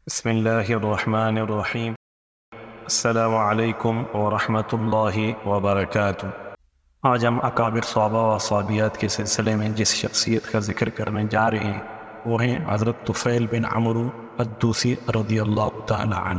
بسم اللہ الرحمن الرحیم۔ السلام علیکم ورحمۃ اللہ وبرکاتہ۔ آج ہم اکابر صحابہ و صحابیات کے سلسلے میں جس شخصیت کا ذکر کرنے جا رہے ہیں وہ ہیں حضرت طفیل بن عمرو الدوسی رضی اللہ تعالی عنہ۔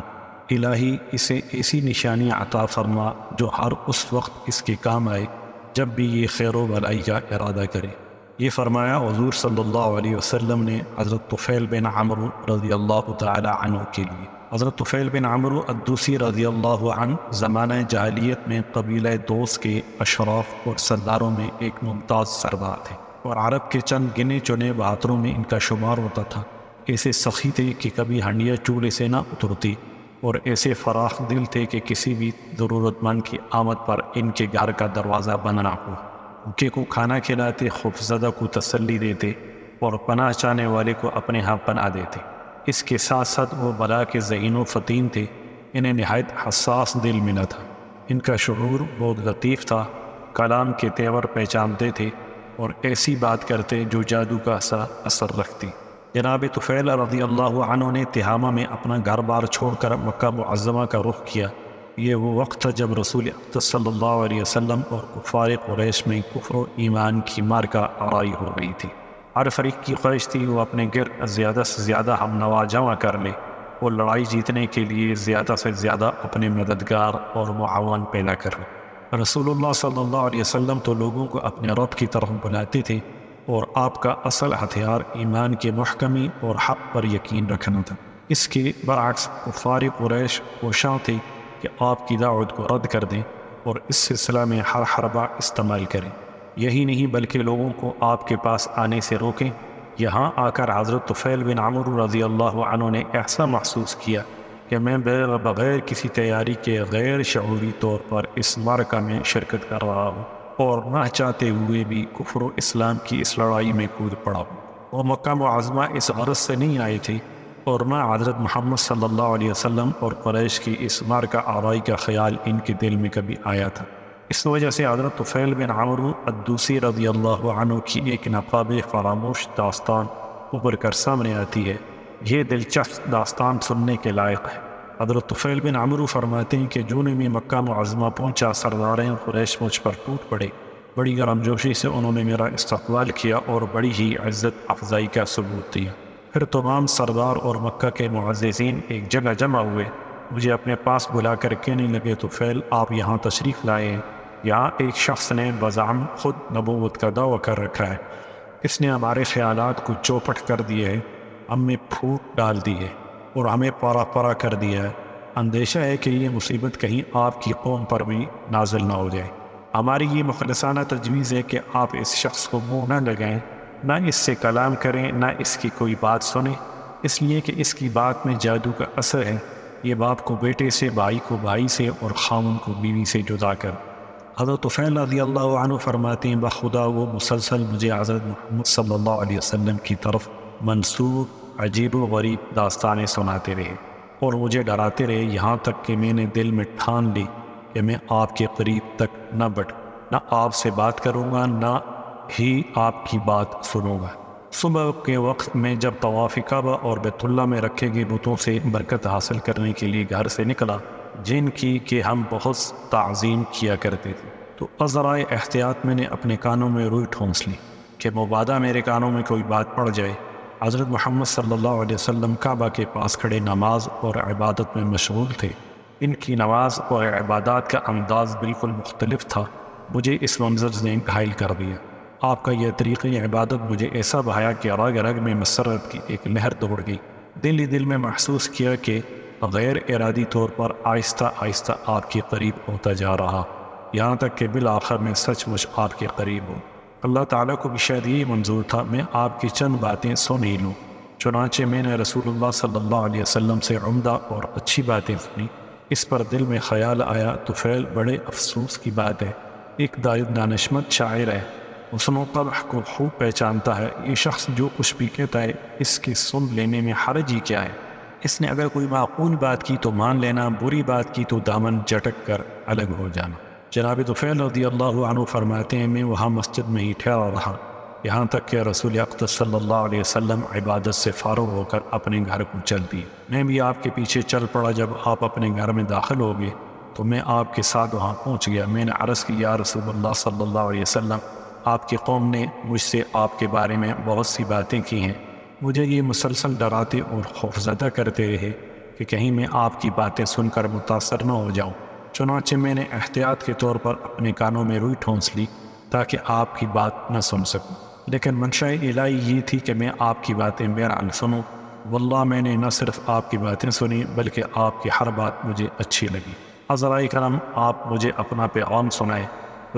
الہی اسے ایسی نشانیاں عطا فرما جو ہر اس وقت اس کے کام آئے جب بھی یہ خیر و بھلائی کا ارادہ کرے۔ یہ فرمایا حضور صلی اللہ علیہ وسلم نے حضرت طفیل بن عمرو رضی اللہ تعالی عنہ کے لیے۔ حضرت طفیل بن عمرو الدوسی رضی اللہ عنہ زمانہ جاہلیت میں قبیلہ دوس کے اشراف اور سرداروں میں ایک ممتاز سردار تھے، اور عرب کے چند گنے چنے بہادروں میں ان کا شمار ہوتا تھا۔ ایسے سخی تھے کہ کبھی ہنڈیا چولہے سے نہ اترتی، اور ایسے فراخ دل تھے کہ کسی بھی ضرورت مند کی آمد پر ان کے گھر کا دروازہ بند نہ ہو۔ بھوکے کو کھانا کھلاتے، خوفزدہ کو تسلی دیتے، اور پناہ چاہنے والے کو اپنے ہاں پناہ دیتے۔ اس کے ساتھ ساتھ وہ بلا کے ذہین و فطین تھے۔ انہیں نہایت حساس دل ملا تھا۔ ان کا شعور بہت لطیف تھا، کلام کے تیور پہچانتے تھے اور ایسی بات کرتے جو جادو کا سا اثر رکھتی۔ جناب طفیل رضی اللہ عنہ نے تہامہ میں اپنا گھر بار چھوڑ کر مکہ معظمہ کا رخ کیا۔ یہ وہ وقت تھا جب رسول اقدس صلی اللہ علیہ وسلم اور کفار قریش میں کفر و ایمان کی مارکہ آرائی ہو گئی تھی۔ ہر فریق کی خواہش تھی وہ اپنے گرد زیادہ سے زیادہ ہم نوا جمع کر لے اور لڑائی جیتنے کے لیے زیادہ سے زیادہ اپنے مددگار اور معاون پیدا کر لے۔ رسول اللہ صلی اللہ علیہ وسلم تو لوگوں کو اپنے رب کی طرف بلاتے تھے، اور آپ کا اصل ہتھیار ایمان کے محکمی اور حق پر یقین رکھنا تھا۔ اس کے برعکس کفار قریش کوشاں تھے کہ آپ کی دعوت کو رد کر دیں اور اس سلسلہ میں ہر حربہ استعمال کریں۔ یہی نہیں بلکہ لوگوں کو آپ کے پاس آنے سے روکیں۔ یہاں آ کر حضرت طفیل بن عمرو رضی اللہ عنہ نے ایسا محسوس کیا کہ میں بغیر کسی تیاری کے غیر شعوری طور پر اس معرکہ میں شرکت کر رہا ہوں، اور نہ چاہتے ہوئے بھی کفر و اسلام کی اس لڑائی میں کود پڑا ہوں۔ وہ مکہ معظمہ اس غرض سے نہیں آئے تھے، اور نہ حضرت محمد صلی اللہ علیہ وسلم اور قریش کی اس مارکہ آرائی کا خیال ان کے دل میں کبھی آیا تھا۔ اس وجہ سے حضرت طفیل بن عمرو الدوسی رضی اللہ عنہ کی ایک ناقابل فراموش داستان ابھر کر سامنے آتی ہے۔ یہ دلچسپ داستان سننے کے لائق ہے۔ حضرت طفیل بن عمرو فرماتے ہیں کہ جون میں مکہ معظمہ پہنچا، سرداریں قریش مجھ پر ٹوٹ پڑے۔ بڑی گرمجوشی سے انہوں نے میرا استقبال کیا اور بڑی ہی عزت افزائی کا ثبوت دیا۔ پھر تمام سردار اور مکہ کے معززین ایک جگہ جمع ہوئے، مجھے اپنے پاس بلا کر کہنے لگے، طفیل آپ یہاں تشریف لائے ہیں۔ یہاں ایک شخص نے بزعم خود نبوت کا دعویٰ کر رکھا ہے۔ اس نے ہمارے خیالات کو چوپٹ کر دیے ہے، ہم میں پھوٹ ڈال دی ہے اور ہمیں پارا پارا کر دیا ہے۔ اندیشہ ہے کہ یہ مصیبت کہیں آپ کی قوم پر بھی نازل نہ ہو جائے۔ ہماری یہ مخلصانہ تجویز ہے کہ آپ اس شخص کو منہ نہ لگائیں، نہ اس سے کلام کریں، نہ اس کی کوئی بات سنیں، اس لیے کہ اس کی بات میں جادو کا اثر ہے۔ یہ باپ کو بیٹے سے، بھائی کو بھائی سے، اور خاوند کو بیوی سے جدا کر۔ حضرت طفیل رضی اللہ عنہ فرماتے ہیں بخدا وہ مسلسل مجھے حضرت محمد صلی اللہ علیہ وسلم کی طرف منسوب عجیب و غریب داستانیں سناتے رہے اور مجھے ڈراتے رہے، یہاں تک کہ میں نے دل میں ٹھان لی کہ میں آپ کے قریب تک نہ نہ آپ سے بات کروں گا، نہ ہی آپ کی بات سنوں گا۔ صبح کے وقت میں جب طواف کعبہ اور بیت اللہ میں رکھے گئے بتوں سے برکت حاصل کرنے کے لیے گھر سے نکلا، جن کی کہ ہم بہت تعظیم کیا کرتے تھے، تو ذرائع احتیاط میں نے اپنے کانوں میں روئی ٹھونس لی کہ مبادا میرے کانوں میں کوئی بات پڑ جائے۔ حضرت محمد صلی اللہ علیہ وسلم کعبہ کے پاس کھڑے نماز اور عبادت میں مشغول تھے۔ ان کی نماز اور عبادات کا انداز بالکل مختلف تھا۔ مجھے اس منظر نے گھائل کر دیا۔ آپ کا یہ طریقہ عبادت مجھے ایسا بہایا کہ رگ رگ میں مسرت کی ایک لہر دوڑ گئی۔ دل ہی دل میں محسوس کیا کہ غیر ارادی طور پر آہستہ آہستہ آپ کے قریب ہوتا جا رہا، یہاں تک کہ بالآخر میں سچ مچ آپ کے قریب ہوں۔ اللہ تعالیٰ کو بھی شاید یہی منظور تھا میں آپ کی چند باتیں سن ہی لوں۔ چنانچہ میں نے رسول اللہ صلی اللہ علیہ وسلم سے عمدہ اور اچھی باتیں سنی۔ اس پر دل میں خیال آیا، طفیل بڑے افسوس کی بات ہے، ایک دانشمند شاعر ہے، حسن و قبح کو خوب پہچانتا ہے، یہ شخص جو کچھ بھی کہتا ہے اس کے سن لینے میں حرج ہی کیا ہے؟ اس نے اگر کوئی معقول بات کی تو مان لینا، بری بات کی تو دامن جھٹک کر الگ ہو جانا۔ جناب طفیل رضی اللہ عنہ فرماتے ہیں میں وہاں مسجد میں ہی ٹھہرا رہا، یہاں تک کہ رسول اقدس صلی اللہ علیہ وسلم عبادت سے فارغ ہو کر اپنے گھر کو چل دیے۔ میں بھی آپ کے پیچھے چل پڑا۔ جب آپ اپنے گھر میں داخل ہو گئے تو میں آپ کے ساتھ وہاں پہنچ گیا۔ میں نے عرض کی، یا رسول اللہ صلی اللہ علیہ وسلم، آپ کی قوم نے مجھ سے آپ کے بارے میں بہت سی باتیں کی ہیں۔ مجھے یہ مسلسل ڈراتے اور خوفزدہ کرتے رہے کہ کہیں میں آپ کی باتیں سن کر متاثر نہ ہو جاؤں۔ چنانچہ میں نے احتیاط کے طور پر اپنے کانوں میں روئی ٹھونس لی تاکہ آپ کی بات نہ سن سکوں، لیکن منشاء الہی یہ تھی کہ میں آپ کی باتیں بہرحال سنوں۔ واللہ میں نے نہ صرف آپ کی باتیں سنی بلکہ آپ کی ہر بات مجھے اچھی لگی۔ حضرائے کرام، آپ مجھے اپنا پیغام سنائے۔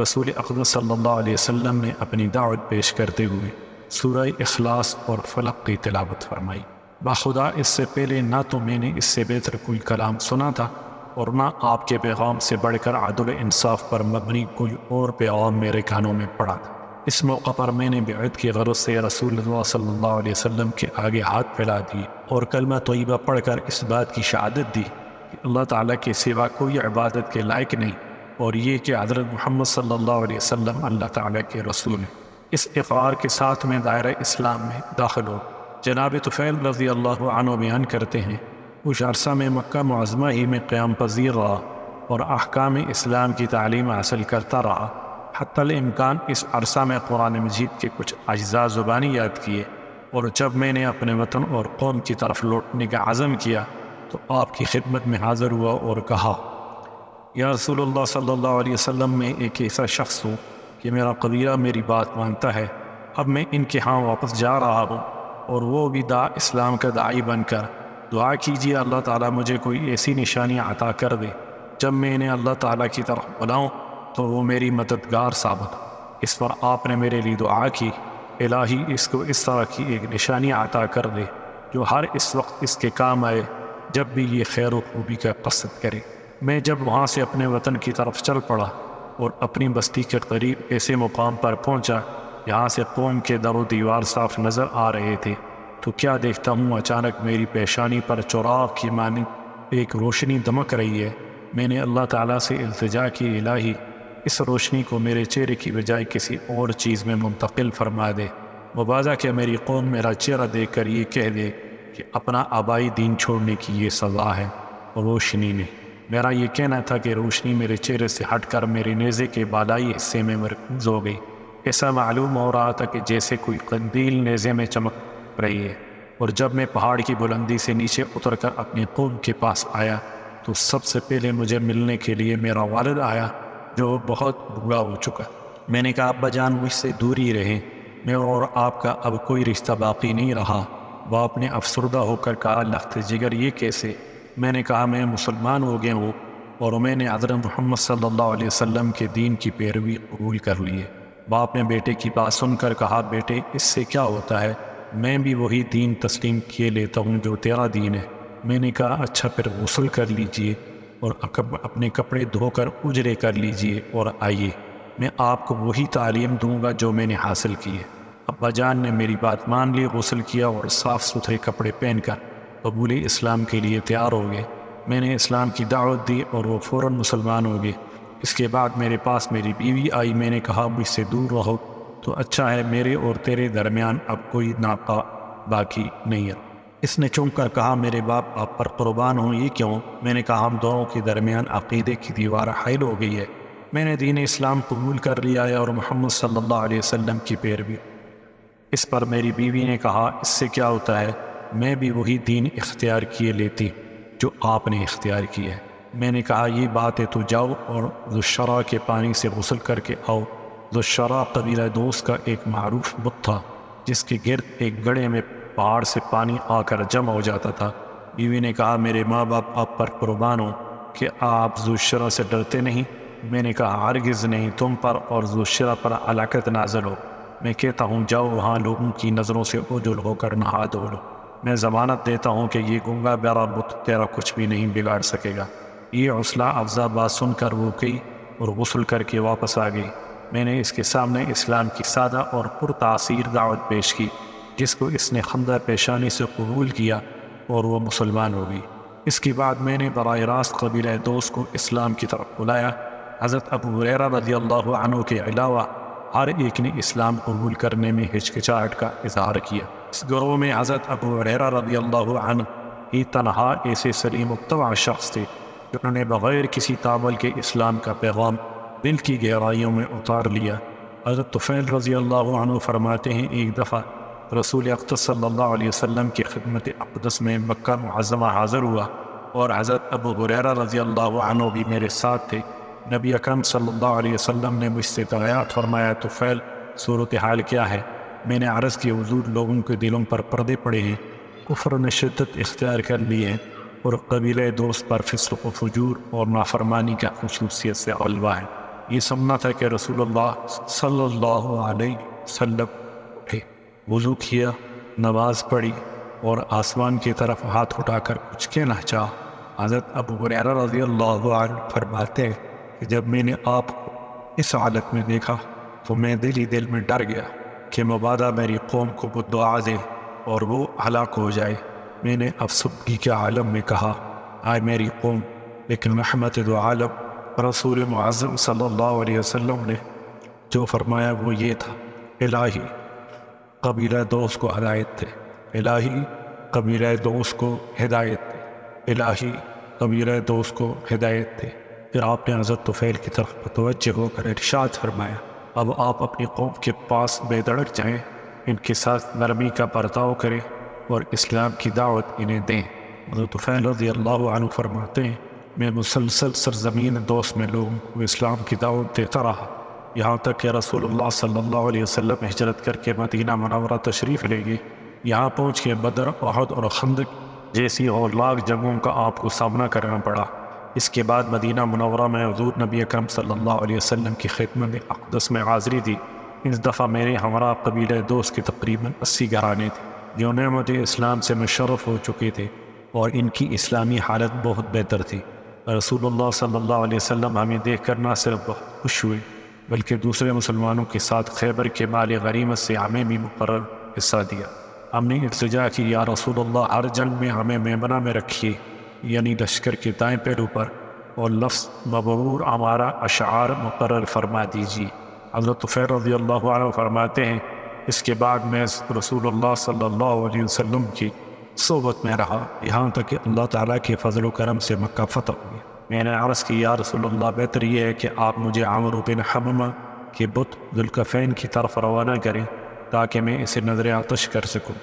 رسول اقدس صلی اللہ علیہ وسلم نے اپنی دعوت پیش کرتے ہوئے سورہ اخلاص اور فلق کی تلاوت فرمائی۔ بخدا اس سے پہلے نہ تو میں نے اس سے بہتر کوئی کلام سنا تھا اور نہ آپ کے پیغام سے بڑھ کر عدل و انصاف پر مبنی کوئی اور پیغام میرے کانوں میں پڑا تھا۔ اس موقع پر میں نے بیعت کی غرض سے رسول اللہ صلی اللہ علیہ وسلم کے آگے ہاتھ پھیلا دیے اور کلمہ طیبہ پڑھ کر اس بات کی شہادت دی کہ اللہ تعالیٰ کے سوا کوئی عبادت کے لائق نہیں، اور یہ کہ حضرت محمد صلی اللہ علیہ وسلم اللہ تعالیٰ کے رسول ہیں۔ اس اقرار کے ساتھ میں دائرہ اسلام میں داخل ہو۔ جناب طفیل رضی اللہ عنہ بیان کرتے ہیں، کچھ عرصہ میں مکہ معظمہ ہی میں قیام پذیر رہا اور احکام اسلام کی تعلیم حاصل کرتا رہا۔ حتی الامکان اس عرصہ میں قرآن مجید کے کچھ اجزاء زبانی یاد کیے، اور جب میں نے اپنے وطن اور قوم کی طرف لوٹنے کا عزم کیا تو آپ کی خدمت میں حاضر ہوا اور کہا، یا رسول اللہ صلی اللہ علیہ وسلم، میں ایک ایسا شخص ہوں کہ میرا قبیلہ میری بات مانتا ہے۔ اب میں ان کے ہاں واپس جا رہا ہوں اور وہ بھی اسلام کا داعی بن کر۔ دعا کیجیے اللہ تعالیٰ مجھے کوئی ایسی نشانی عطا کر دے، جب میں انہیں اللہ تعالیٰ کی طرف بلاؤں تو وہ میری مددگار ثابت ہو۔ اس پر آپ نے میرے لیے دعا کی، الہی اس کو اس طرح کی ایک نشانی عطا کر دے جو ہر اس وقت اس کے کام آئے جب بھی یہ خیر و خوبی کا قصد کرے۔ میں جب وہاں سے اپنے وطن کی طرف چل پڑا اور اپنی بستی کے قریب ایسے مقام پر پہنچا جہاں سے قوم کے در و دیوار صاف نظر آ رہے تھے، تو کیا دیکھتا ہوں اچانک میری پیشانی پر چراغ کی مانند ایک روشنی دمک رہی ہے۔ میں نے اللہ تعالیٰ سے التجا کی، الہی اس روشنی کو میرے چہرے کی بجائے کسی اور چیز میں منتقل فرما دے، مبادا کہ میری قوم میرا چہرہ دیکھ کر یہ کہہ دے کہ اپنا آبائی دین چھوڑنے کی یہ سزا ہے۔ روشنی نے میرا یہ کہنا تھا کہ روشنی میرے چہرے سے ہٹ کر میرے نیزے کے بالائی حصے میں مرکوز ہو گئی۔ ایسا معلوم ہو رہا تھا کہ جیسے کوئی قندیل نیزے میں چمک رہی ہے۔ اور جب میں پہاڑ کی بلندی سے نیچے اتر کر اپنی قوم کے پاس آیا تو سب سے پہلے مجھے ملنے کے لیے میرا والد آیا جو بہت بوڑھا ہو چکا۔ میں نے کہا، ابا جان مجھ سے دور ہی رہیں، میں اور آپ کا اب کوئی رشتہ باقی نہیں رہا۔ باپ نے افسردہ ہو کر کہا، لخت جگر یہ کیسے؟ میں نے کہا، میں مسلمان ہو گیا ہوں اور میں نے حضرت محمد صلی اللہ علیہ وسلم کے دین کی پیروی قبول کر لی ہے۔ باپ نے بیٹے کی بات سن کر کہا، بیٹے اس سے کیا ہوتا ہے؟ میں بھی وہی دین تسلیم کیے لیتا ہوں جو تیرا دین ہے۔ میں نے کہا، اچھا پھر غسل کر لیجئے اور اپنے کپڑے دھو کر اجرے کر لیجئے اور آئیے، میں آپ کو وہی تعلیم دوں گا جو میں نے حاصل کی ہے۔ ابا جان نے میری بات مان لی، غسل کیا اور صاف ستھرے کپڑے پہن کر قبول اسلام کے لیے تیار ہو گئے۔ میں نے اسلام کی دعوت دی اور وہ فوراً مسلمان ہو گئے۔ اس کے بعد میرے پاس میری بیوی آئی۔ میں نے کہا، مجھ سے دور رہو تو اچھا ہے، میرے اور تیرے درمیان اب کوئی ناقہ باقی نہیں ہے۔ اس نے چونک کر کہا، میرے باپ آپ پر قربان ہوں، یہ کیوں؟ میں نے کہا، ہم دونوں کے درمیان عقیدے کی دیوار حائل ہو گئی ہے۔ میں نے دین اسلام قبول کر لیا ہے اور محمد صلی اللہ علیہ وسلم کی پیروی۔ اس پر میری بیوی نے کہا، اس سے کیا ہوتا ہے؟ میں بھی وہی دین اختیار کیے لیتی جو آپ نے اختیار کیا ہے۔ میں نے کہا، یہ بات ہے تو جاؤ اور ذوالشرا کے پانی سے غسل کر کے آؤ۔ ذوالشرا قبیلہ دوست کا ایک معروف بت تھا جس کے گرد ایک گڑھے میں پہاڑ سے پانی آ کر جمع ہو جاتا تھا۔ بیوی نے کہا، میرے ماں باپ آپ پر قربان ہوں کہ آپ ذوالشرا سے ڈرتے نہیں؟ میں نے کہا، ہرگز نہیں، تم پر اور ذوالشرا پر ہلاکت نازل ہو۔ میں کہتا ہوں جاؤ وہاں لوگوں کی نظروں سے اوجھل ہو کر نہا دھو لو۔ میں ضمانت دیتا ہوں کہ یہ گنگا بہرا بت تیرا کچھ بھی نہیں بگاڑ سکے گا۔ یہ حوصلہ افزا بات سن کر وہ گئی اور غسل کر کے واپس آ گئی۔ میں نے اس کے سامنے اسلام کی سادہ اور پرتاثیر دعوت پیش کی جس کو اس نے خندہ پیشانی سے قبول کیا اور وہ مسلمان ہو گئی۔ اس کے بعد میں نے براہ راست قبیلہ دوست کو اسلام کی طرف بلایا۔ حضرت ابو ہریرہ رضی اللہ عنہ کے علاوہ ہر ایک نے اسلام قبول کرنے میں ہچکچاہٹ کا اظہار کیا۔ اس گروہ میں حضرت ابو ہریرہ رضی اللہ عنہ ہی تنہا ایسے سلیم الطبع شخص تھے جنہوں نے بغیر کسی تعامل کے اسلام کا پیغام دل کی گہرائیوں میں اتار لیا۔ حضرت طفیل رضی اللہ عنہ فرماتے ہیں، ایک دفعہ رسول اقدس صلی اللہ علیہ وسلم کی خدمت اقدس میں مکہ معظمہ حاضر ہوا اور حضرت ابو ہریرہ رضی اللہ عنہ بھی میرے ساتھ تھے۔ نبی اکرم صلی اللہ علیہ وسلم نے مجھ سے تغیات فرمایا، طفیل صورتحال کیا ہے؟ میں نے عرض کی، حضور لوگوں کے دلوں پر پردے پڑے ہیں، کفر نے شدت اختیار کر لی ہے اور قبیلہ دوست پر فسق و فجور اور نافرمانی کا خصوصیت سے غلبہ ہے۔ یہ سننا تھا کہ رسول اللہ صلی اللہ علیہ وسلم اٹھے، وضو کیا، نماز پڑھی اور آسمان کی طرف ہاتھ اٹھا کر کچھ کہنا چاہا۔ حضرت ابو ہریرہ رضی اللہ عنہ فرماتے ہیں کہ جب میں نے آپ کو اس حالت میں دیکھا تو میں دل ہی دل میں ڈر گیا کہ مبادا میری قوم کو بددعا دے اور وہ ہلاک ہو جائے۔ میں نے افسردگی کے عالم میں کہا، آئے میری قوم، لیکن رحمت دو عالم رسول معظم صلی اللہ علیہ وسلم نے جو فرمایا وہ یہ تھا، الہی قبیلہ دوست کو ہدایت دے، الہی قبیلہ دوست کو ہدایت دے، الہی قبیلہ دوست کو ہدایت دے۔ پھر آپ نے حضرت طفیل کی طرف متوجہ ہو کر ارشاد فرمایا، اب آپ اپنی قوم کے پاس بے دھڑک جائیں، ان کے ساتھ نرمی کا برتاؤ کریں اور اسلام کی دعوت انہیں دیں۔ حضرت طفیل رضی اللہ عنہ فرماتے ہیں، میں مسلسل سرزمین دوست میں لوگوں کو اسلام کی دعوت دیتا رہا، یہاں تک کہ رسول اللہ صلی اللہ علیہ وسلم ہجرت کر کے مدینہ منورہ تشریف لے گئے۔ یہاں پہنچ کے بدر، احد اور خندق جیسی ہولناک جنگوں کا آپ کو سامنا کرنا پڑا۔ اس کے بعد مدینہ منورہ میں حضور نبی اکرم صلی اللہ علیہ وسلم کی خدمت اقدس میں حاضری دی۔ اس دفعہ میرے ہمراہ قبیلہ دوست کے تقریباً 80 گھرانے تھے جو نعمت اسلام سے مشرف ہو چکے تھے اور ان کی اسلامی حالت بہت بہتر تھی۔ رسول اللہ صلی اللہ علیہ وسلم ہمیں دیکھ کر نہ صرف بہت خوش ہوئے بلکہ دوسرے مسلمانوں کے ساتھ خیبر کے مال غنیمت سے ہمیں بھی مقرر حصہ دیا۔ ہم نے التجا کی، یا رسول اللہ ہر جنگ میں ہمیں میمنہ میں رکھیے، یعنی لشکر کے دائیں پہلو پر، اور لفظ مبرور ہمارا اشعار مقرر فرما دیجیے۔ حضرت طفیل رضی اللہ عنہ فرماتے ہیں، اس کے بعد میں رسول اللہ صلی اللہ علیہ وسلم کی صحبت میں رہا یہاں تک کہ اللہ تعالیٰ کے فضل و کرم سے مکہ فتح ہوئی۔ میں نے عرض کی، یا رسول اللہ بہتر یہ ہے کہ آپ مجھے عمرو بن حمامہ کے بت ذوالکفین کی طرف روانہ کریں تاکہ میں اسے نظر آتش کر سکوں۔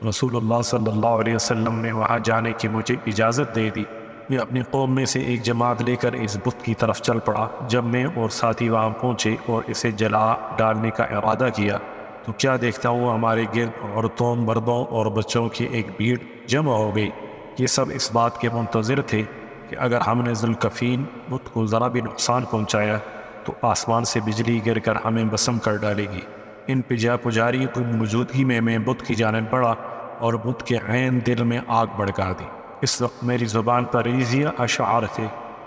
رسول اللہ صلی اللہ علیہ وسلم نے وہاں جانے کی مجھے اجازت دے دی۔ میں اپنی قوم میں سے ایک جماعت لے کر اس بت کی طرف چل پڑا۔ جب میں اور ساتھی وہاں پہنچے اور اسے جلا ڈالنے کا ارادہ کیا تو کیا دیکھتا ہوں ہمارے گرد عورتوں، مردوں اور بچوں کی ایک بھیڑ جمع ہو گئی۔ یہ سب اس بات کے منتظر تھے کہ اگر ہم نے ذوالکفین بت کو ذرا بھی نقصان پہنچایا تو آسمان سے بجلی گر کر ہمیں بسم کر ڈالے گی۔ ان پجاریوں کی موجودگی میں بت کی جانب بڑھا اور بت کے عین دل میں آگ بھڑکا دی۔ اس وقت میری زبان پر ریزیہ اشعار تھے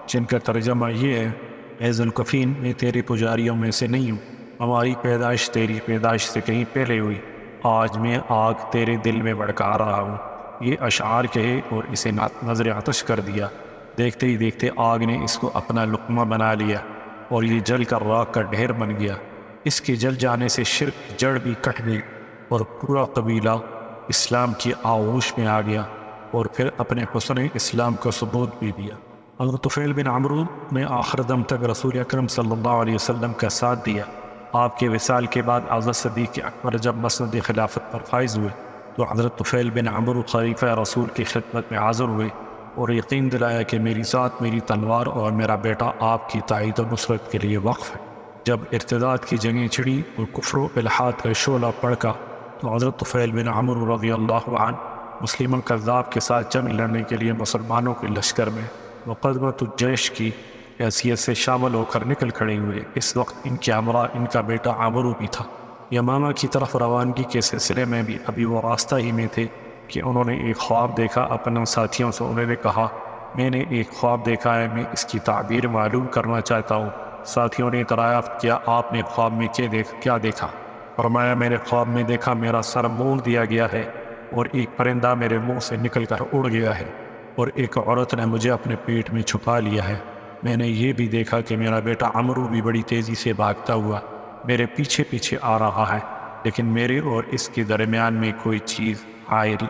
جن کا ترجمہ یہ ہے، اے ذوالکفین، میں تیرے پجاریوں میں سے نہیں ہوں، ہماری پیدائش تیری پیدائش سے کہیں پہلے ہوئی، آج میں آگ تیرے دل میں بھڑکا رہا ہوں۔ یہ اشعار کہے اور اسے نظر آتش کر دیا۔ دیکھتے ہی دیکھتے آگ نے اس کو اپنا لقمہ بنا لیا اور یہ جل کر راکھ کا ڈھیر بن گیا۔ اس کے جل جانے سے شرک کی جڑ بھی کٹ گئی اور پورا قبیلہ اسلام کی آغوش میں آ گیا اور پھر اپنے حسن اسلام کا ثبوت بھی دیا۔ حضرت طفیل بن عمرو نے آخر دم تک رسول اکرم صلی اللہ علیہ وسلم کا ساتھ دیا۔ آپ کے وصال کے بعد حضرت صدیق اکبر جب مسند خلافت پر فائز ہوئے تو حضرت طفیل بن عمرو خلیفہ رسول کی خدمت میں حاضر ہوئے اور یقین دلایا کہ میری ذات، میری تلوار اور میرا بیٹا آپ کی تائید و نصرت کے لیے وقف ہے۔ جب ارتداد کی جنگیں چھڑی اور کفر و الحاد کا شعلہ بھڑکا تو حضرت طفیل بن عمرو رضی اللہ عنہ مسلم الکذاب کے ساتھ جنگ لڑنے کے لیے مسلمانوں کے لشکر میں مقدمۃ الجیش کی حیثیت سے شامل ہو کر نکل کھڑے ہوئے۔ اس وقت ان کے ہمراہ ان کا بیٹا عمرو بھی تھا۔ یمامہ کی طرف روانگی کے سلسلے میں بھی ابھی وہ راستہ ہی میں تھے کہ انہوں نے ایک خواب دیکھا۔ اپنے ساتھیوں سے انہوں نے کہا، میں نے ایک خواب دیکھا ہے، میں اس کی تعبیر معلوم کرنا چاہتا ہوں۔ ساتھیوں نے دریافت کیا، آپ نے خواب میں کیا دیکھا؟ فرمایا، میں نے خواب میں دیکھا میرا سر موڑ دیا گیا ہے اور ایک پرندہ میرے منہ سے نکل کر اڑ گیا ہے اور ایک عورت نے مجھے اپنے پیٹ میں چھپا لیا ہے۔ میں نے یہ بھی دیکھا کہ میرا بیٹا عمرو بھی بڑی تیزی سے بھاگتا ہوا میرے پیچھے پیچھے آ رہا ہے، لیکن میرے اور اس کے درمیان میں کوئی چیز حائل۔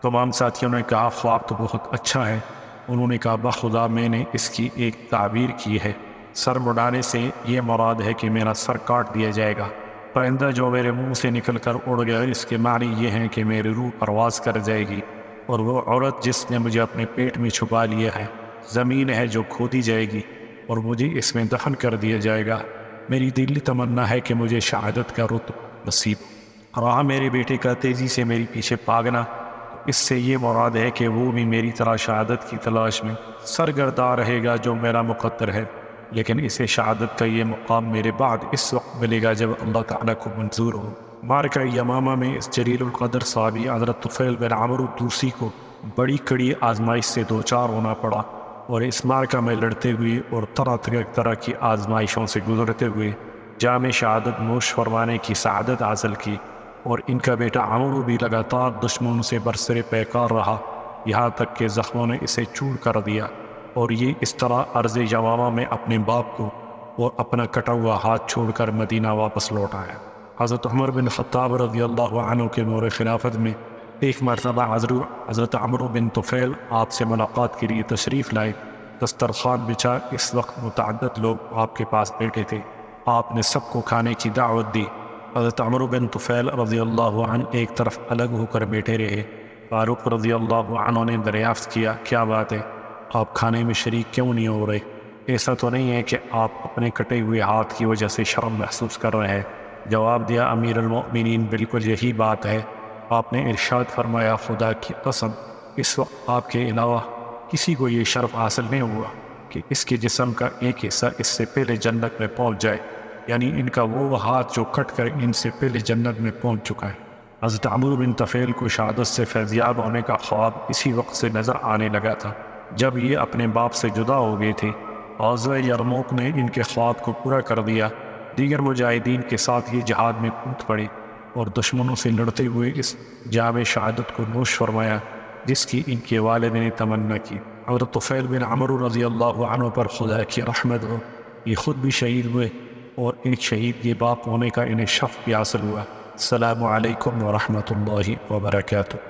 تمام ساتھیوں نے کہا خواب تو بہت اچھا ہے۔ انہوں نے کہا بخدا میں نے اس کی ایک تعبیر کی ہے، سر مڑانے سے یہ مراد ہے کہ میرا سر کاٹ دیا جائے گا۔ پرندہ جو میرے منہ سے نکل کر اڑ گیا، اس کے معنی یہ ہیں کہ میری روح پرواز کر جائے گی، اور وہ عورت جس نے مجھے اپنے پیٹ میں چھپا لیا ہے زمین ہے جو کھودی جائے گی اور مجھے اس میں دفن کر دیا جائے گا۔ میری دلی تمنا ہے کہ مجھے شہادت کا رتبہ نصیب رہا۔ میرے بیٹے کا تیزی سے میرے پیچھے بھاگنا، اس سے یہ مراد ہے کہ وہ بھی میری طرح شہادت کی تلاش میں سرگرداں رہے گا جو میرا مقدر ہے، لیکن اسے شہادت کا یہ مقام میرے بعد اس وقت ملے گا جب اللہ تعالیٰ کو منظور ہو۔ معرکہ یمامہ میں اس جلیل القدر صحابی حضرت طفیل بن عمرو الدوسی کو بڑی کڑی آزمائش سے دوچار ہونا پڑا، اور اس معرکہ میں لڑتے ہوئے اور طرح کی آزمائشوں سے گزرتے ہوئے جام شہادت نوش فرمانے کی سعادت حاصل کی، اور ان کا بیٹا عمرو بھی لگاتار دشمنوں سے برسر پیکار رہا، یہاں تک کہ زخموں نے اسے چور کر دیا، اور یہ اس طرح عرض یمامہ میں اپنے باپ کو اور اپنا کٹا ہوا ہاتھ چھوڑ کر مدینہ واپس لوٹ آیا۔ حضرت عمر بن خطاب رضی اللہ عنہ کے نور خلافت میں ایک مرتبہ حضرت عمرو بن طفیل آپ سے ملاقات کے لیے تشریف لائے۔ دسترخوان بچھا، اس وقت متعدد لوگ آپ کے پاس بیٹھے تھے۔ آپ نے سب کو کھانے کی دعوت دی۔ حضرت عمرو بن طفیل رضی اللہ عنہ ایک طرف الگ ہو کر بیٹھے رہے۔ فاروق رضی اللہ عنہ نے دریافت کیا، کیا بات ہے، آپ کھانے میں شریک کیوں نہیں ہو رہے؟ ایسا تو نہیں ہے کہ آپ اپنے کٹے ہوئے ہاتھ کی وجہ سے شرم محسوس کر رہے ہیں؟ جواب دیا، امیر المؤمنین بالکل یہی بات ہے۔ آپ نے ارشاد فرمایا، خدا کی قسم اس وقت آپ کے علاوہ کسی کو یہ شرف حاصل نہیں ہوا کہ اس کے جسم کا ایک حصہ اس سے پہلے جنت میں پہنچ جائے، یعنی ان کا وہ ہاتھ جو کٹ کر ان سے پہلے جنت میں پہنچ چکا ہے۔ حضرت عمرو بن طفیل کو شہادت سے فیضیاب ہونے کا خواب اسی وقت سے نظر آنے لگا تھا جب یہ اپنے باپ سے جدا ہو گئے تھے۔ غزوہ یرموک نے ان کے خواب کو پورا کر دیا۔ دیگر مجاہدین کے ساتھ یہ جہاد میں کود پڑے اور دشمنوں سے لڑتے ہوئے اس جام شہادت کو نوش فرمایا جس کی ان کے والد نے تمنا کی۔ حضرت طفیل بن عمرو رضی اللہ عنہ پر خدا کی رحمت ہو، یہ خود بھی شہید ہوئے اور ایک شہید کے باپ ہونے کا انہیں شرف بھی حاصل ہوا۔ السلام علیکم ورحمۃ اللہ وبرکاتہ۔